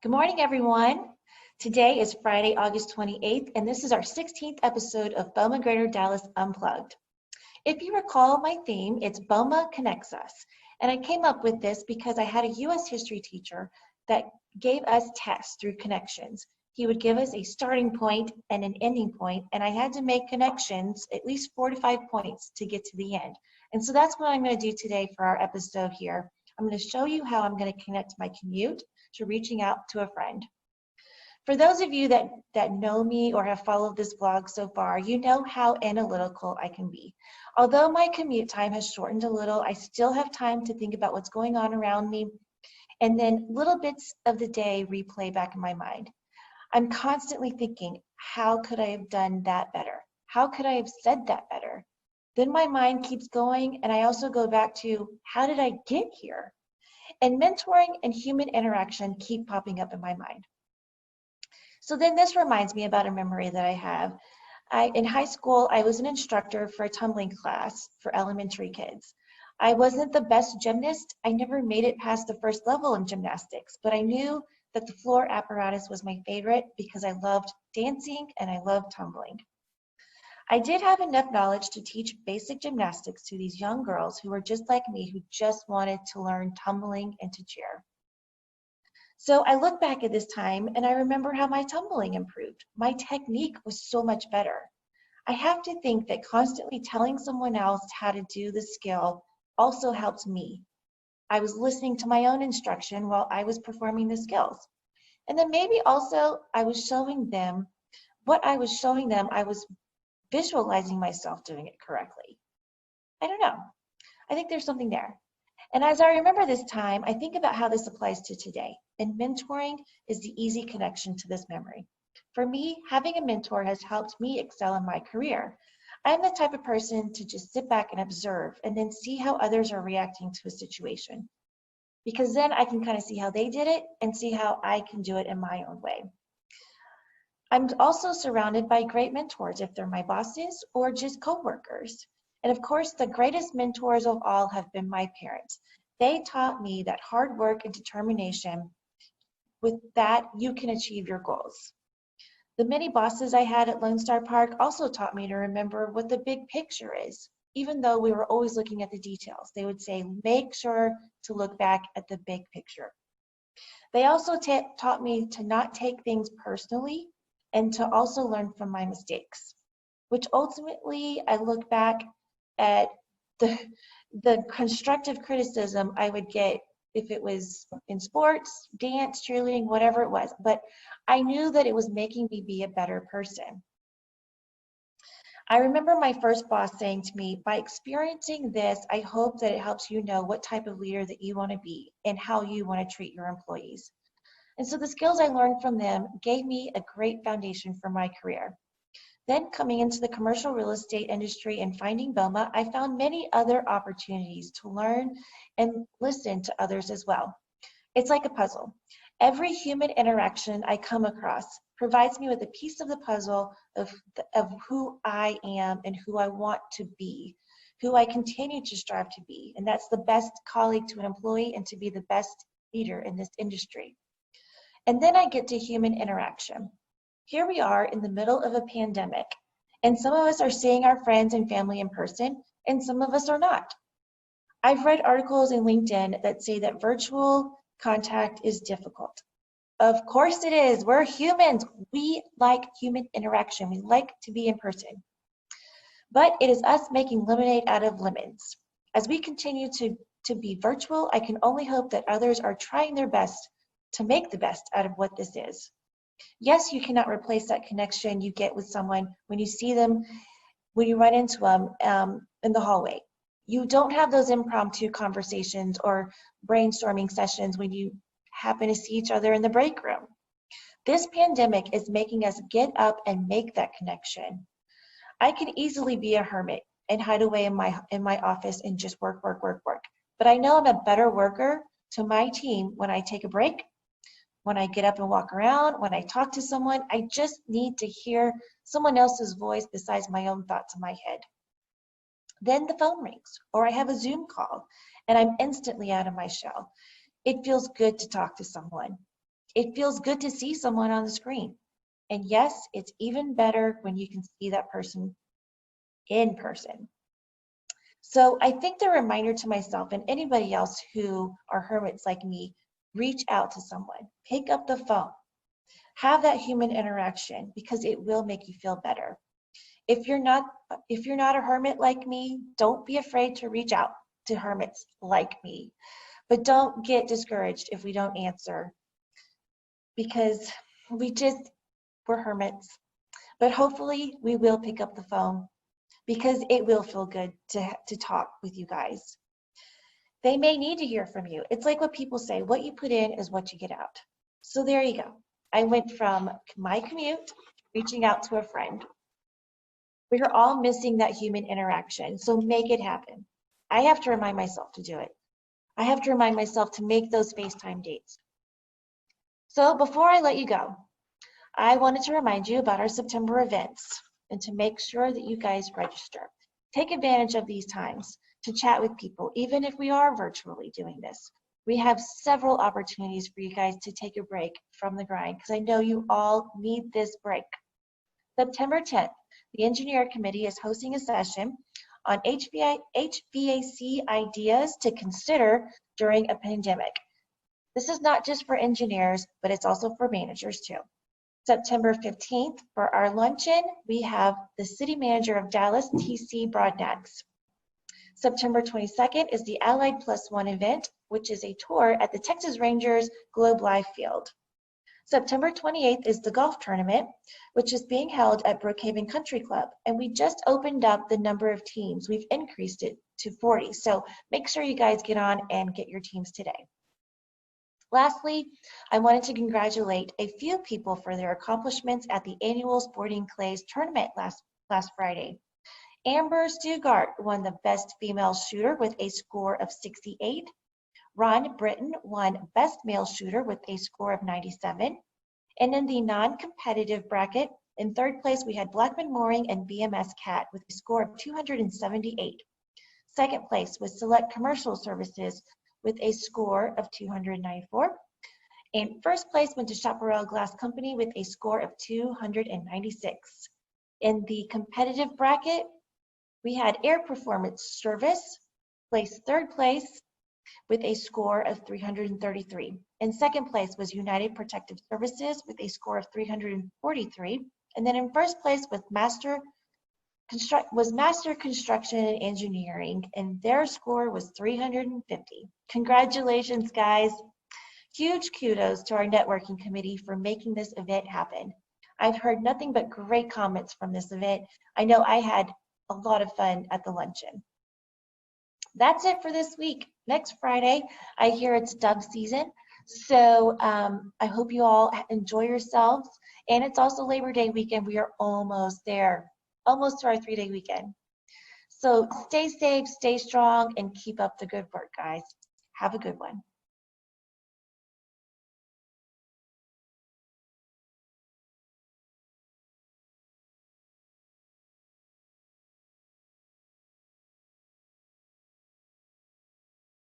Good morning, everyone. Today is Friday, August 28th, and this is our 16th episode of BOMA Greater Dallas Unplugged. If you recall my theme, it's BOMA Connects Us. And I came up with this because I had a U.S. history teacher that gave us tests through connections. He would give us a starting point and an ending point, and I had to make connections, at least 4 to 5 points to get to the end. And so that's what I'm going to do today for our episode here. I'm going to show you how I'm going to connect my commute to reaching out to a friend. For those of you that know me or have followed this vlog so far, you know how analytical I can be. Although my commute time has shortened a little, I still have time to think about what's going on around me, and then little bits of the day replay back in my mind. I'm constantly thinking, how could I have done that better? How could I have said that better? Then my mind keeps going, and I also go back to, how did I get here? And mentoring and human interaction keep popping up in my mind. So then this reminds me about a memory that I have. In high school, I was an instructor for a tumbling class for elementary kids. I wasn't the best gymnast. I never made it past the first level in gymnastics, but I knew that the floor apparatus was my favorite because I loved dancing and I loved tumbling. I did have enough knowledge to teach basic gymnastics to these young girls who were just like me, who just wanted to learn tumbling and to cheer. So I look back at this time and I remember how my tumbling improved. My technique was so much better. I have to think that constantly telling someone else how to do the skill also helped me. I was listening to my own instruction while I was performing the skills. And then maybe also I was showing them what I was showing them, I was visualizing myself doing it correctly. I don't know. I think there's something there. And as I remember this time, I think about how this applies to today. And mentoring is the easy connection to this memory. For me, having a mentor has helped me excel in my career. I'm the type of person to just sit back and observe and then see how others are reacting to a situation. Because then I can kind of see how they did it and see how I can do it in my own way. I'm also surrounded by great mentors, if they're my bosses or just coworkers. And of course, the greatest mentors of all have been my parents. They taught me that hard work and determination, with that, you can achieve your goals. The many bosses I had at Lone Star Park also taught me to remember what the big picture is. Even though we were always looking at the details, they would say, make sure to look back at the big picture. They also taught me to not take things personally and to also learn from my mistakes, which ultimately I look back at the constructive criticism I would get if it was in sports, dance, cheerleading, whatever it was, but I knew that it was making me be a better person. I remember my first boss saying to me, by experiencing this, I hope that it helps you know what type of leader that you want to be and how you want to treat your employees. And so the skills I learned from them gave me a great foundation for my career. Then coming into the commercial real estate industry and finding BOMA, I found many other opportunities to learn and listen to others as well. It's like a puzzle. Every human interaction I come across provides me with a piece of the puzzle of who I am and who I want to be, who I continue to strive to be. And that's the best colleague to an employee and to be the best leader in this industry. And then I get to human interaction. Here we are in the middle of a pandemic, and some of us are seeing our friends and family in person, and some of us are not. I've read articles in LinkedIn that say that virtual contact is difficult. Of course it is. We're humans. We like human interaction. We like to be in person. But it is us making lemonade out of lemons. As we continue to be virtual, I can only hope that others are trying their best to make the best out of what this is. Yes, you cannot replace that connection you get with someone when you see them, when you run into them in the hallway. You don't have those impromptu conversations or brainstorming sessions when you happen to see each other in the break room. This pandemic is making us get up and make that connection. I can easily be a hermit and hide away in my office and just work. But I know I'm a better worker to my team when I take a break, when I get up and walk around, when I talk to someone. I just need to hear someone else's voice besides my own thoughts in my head. Then the phone rings, or I have a Zoom call, and I'm instantly out of my shell. It feels good to talk to someone. It feels good to see someone on the screen. And yes, it's even better when you can see that person in person. So I think the reminder to myself and anybody else who are hermits like me, reach out to someone, pick up the phone, have that human interaction because it will make you feel better. If you're not a hermit like me, don't be afraid to reach out to hermits like me. But don't get discouraged if we don't answer because we're hermits. But hopefully we will pick up the phone because it will feel good to talk with you guys. They may need to hear from you. It's like what people say, what you put in is what you get out. So there you go. I went from my commute, reaching out to a friend. We are all missing that human interaction, so make it happen. I have to remind myself to do it. I have to remind myself to make those FaceTime dates. So before I let you go, I wanted to remind you about our September events and to make sure that you guys register. Take advantage of these times to chat with people, even if we are virtually doing this. We have several opportunities for you guys to take a break from the grind because I know you all need this break. September 10th, the Engineer Committee is hosting a session on HVAC ideas to consider during a pandemic. This is not just for engineers, but it's also for managers too. September 15th, for our luncheon, we have the City Manager of Dallas, TC Broadnax. September 22nd is the Allied Plus One event, which is a tour at the Texas Rangers Globe Life Field. September 28th is the golf tournament, which is being held at Brookhaven Country Club, and we just opened up the number of teams. We've increased it to 40, so make sure you guys get on and get your teams today. Lastly, I wanted to congratulate a few people for their accomplishments at the annual Sporting Clays tournament last Friday. Amber Stugart won the Best Female Shooter with a score of 68. Ron Britton won Best Male Shooter with a score of 97. And in the non-competitive bracket, in third place, we had Blackman Mooring and BMS Cat with a score of 278. Second place was Select Commercial Services with a score of 294. And first place went to Chaparral Glass Company with a score of 296. In the competitive bracket, we had Air Performance Service placed third place with a score of 333. And second place was United Protective Services with a score of 343. And then in first place was Master Construction and Engineering, and their score was 350. Congratulations, guys. Huge kudos to our networking committee for making this event happen. I've heard nothing but great comments from this event. I know I had a lot of fun at the luncheon. That's it for this week. Next Friday, I hear it's dove season. So I hope you all enjoy yourselves. And it's also Labor Day weekend. We are almost there, almost to our 3-day weekend. So stay safe, stay strong, and keep up the good work, guys. Have a good one.